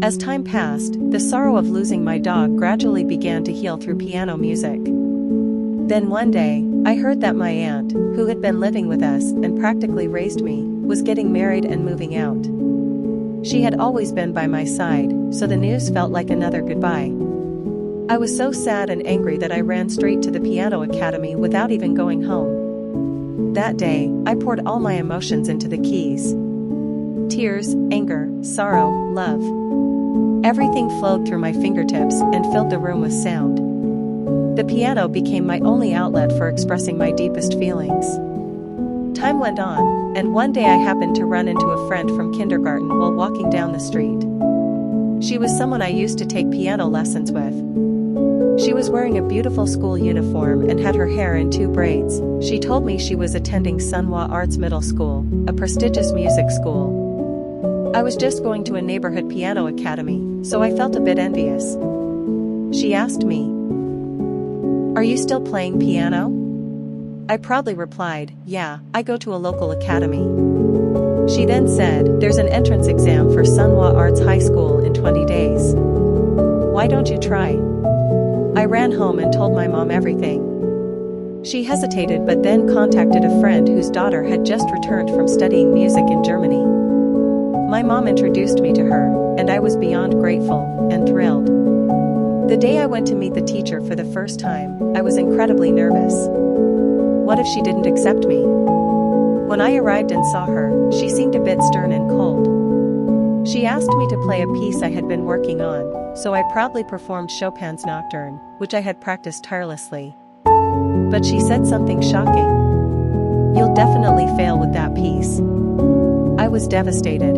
As time passed, the sorrow of losing my dog gradually began to heal through piano music. Then one day, I heard that my aunt, who had been living with us and practically raised me, was getting married and moving out. She had always been by my side, so the news felt like another goodbye. I was so sad and angry that I ran straight to the piano academy without even going home. That day, I poured all my emotions into the keys. Tears, anger, sorrow, love. Everything flowed through my fingertips and filled the room with sound. The piano became my only outlet for expressing my deepest feelings. Time went on, and one day I happened to run into a friend from kindergarten while walking down the street. She was someone I used to take piano lessons with. She was wearing a beautiful school uniform and had her hair in 2 braids. She told me she was attending Sunwa Arts Middle School, a prestigious music school. I was just going to a neighborhood piano academy, so I felt a bit envious. She asked me, "Are you still playing piano?" I proudly replied, "Yeah, I go to a local academy." She then said, "There's an entrance exam for Sunwa Arts High School in 20 days. Why don't you try?" I ran home and told my mom everything. She hesitated but then contacted a friend whose daughter had just returned from studying music in Germany. My mom introduced me to her, and I was beyond grateful and thrilled. The day I went to meet the teacher for the first time, I was incredibly nervous. What if she didn't accept me? When I arrived and saw her, she seemed a bit stern and cold. She asked me to play a piece I had been working on, so I proudly performed Chopin's Nocturne, which I had practiced tirelessly. But she said something shocking. "You'll definitely fail with that piece." I was devastated.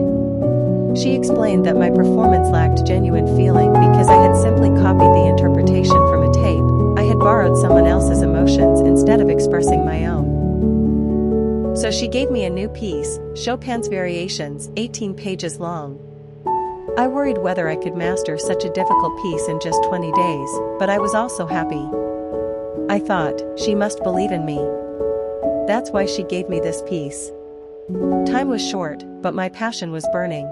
She explained that my performance lacked genuine feeling because I had simply copied the interpretation from a tape. I had borrowed someone else's emotions instead of expressing my own. So she gave me a new piece, Chopin's Variations, 18 pages long. I worried whether I could master such a difficult piece in just 20 days, but I was also happy. I thought, she must believe in me. That's why she gave me this piece. Time was short, but my passion was burning.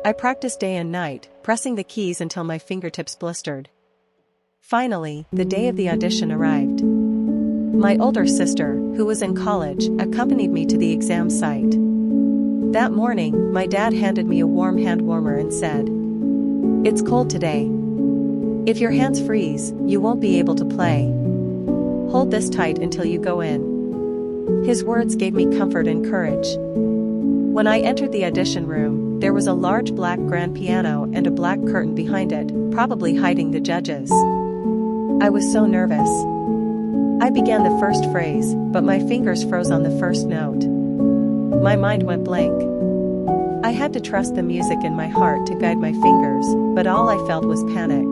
I practiced day and night, pressing the keys until my fingertips blistered. Finally, the day of the audition arrived. My older sister, who was in college, accompanied me to the exam site. That morning, my dad handed me a warm hand warmer and said, "It's cold today. If your hands freeze, you won't be able to play. Hold this tight until you go in." His words gave me comfort and courage. When I entered the audition room, there was a large black grand piano and a black curtain behind it, probably hiding the judges. I was so nervous. I began the first phrase, but my fingers froze on the first note. My mind went blank. I had to trust the music in my heart to guide my fingers, but all I felt was panic.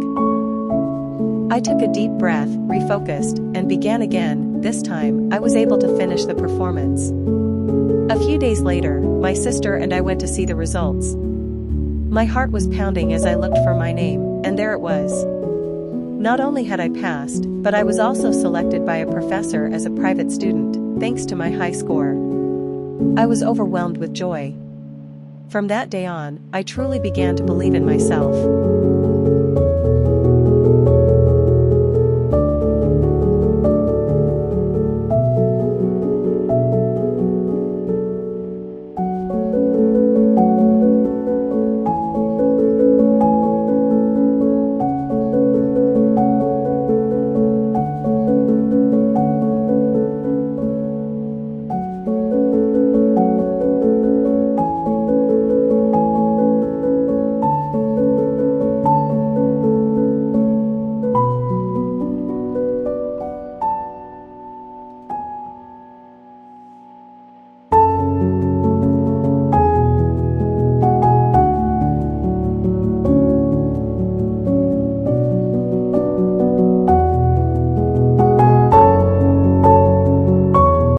I took a deep breath, refocused, and began again. This time, I was able to finish the performance. A few days later, my sister and I went to see the results. My heart was pounding as I looked for my name, and there it was. Not only had I passed, but I was also selected by a professor as a private student, thanks to my high score. I was overwhelmed with joy. From that day on, I truly began to believe in myself.